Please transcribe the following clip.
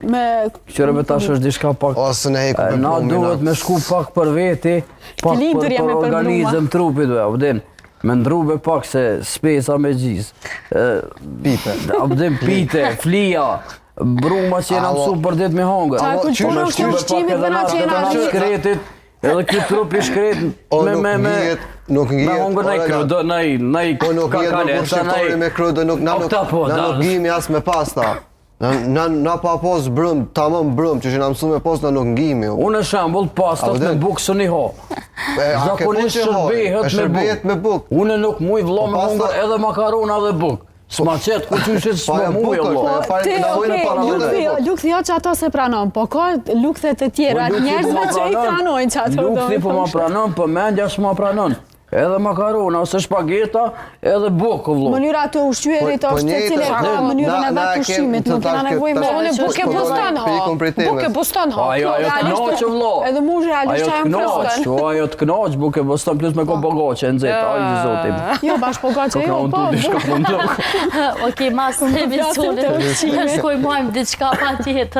Qërëve tash është diçka pak... Ose ne heku për Na duhet me shku pak për veti, pak për organizëm trupit, abdin. Me ndrube pak se spesa me gjis. Pipe. Abdin pite, flia, bruma që jena mësu për dit me hongër. Qa kulturë është ushqimit me na që jena shkretit, edhe këtë trup i shkret me hongër nëj krydë, nëj kakaleta, na nuk gjimi as me pasta. Na pa pos brëm, tamam brëm, që na mësu me pos na nuk gjimi. Unë e shambull pastat me bukë së një ho. Zakonisht shërbehet me bukë. Unë nuk muj vlo me hongër edhe makarona dhe bukë. S'ma qetë ku qyshet s'ma muj vlo. Lukthi jo që ato se pranon, po ka lukthe të tjera, njerëzve që i pranojnë që ato. Lukthi po ma pranon, po mendja s'ma pranon. Edhe makarona, ose shpageta, edhe bukë vlo. Mënyra të ushqyerit është se cile ka mënyrën e vetë ushqimit, nuk kena nevoj me Unë buke bustan ha. Buke bustan ha. Ajo të knoqë vlo. Edhe mu realisht që e më freskën. Ajo të knoqë, buke bustan, plus me ko bogoqe në zetë, ajë zotim. Jo, bash bogoqe, jo, po. Oke, mas në emisionit, shkoj mojmë diçka pa tjetër.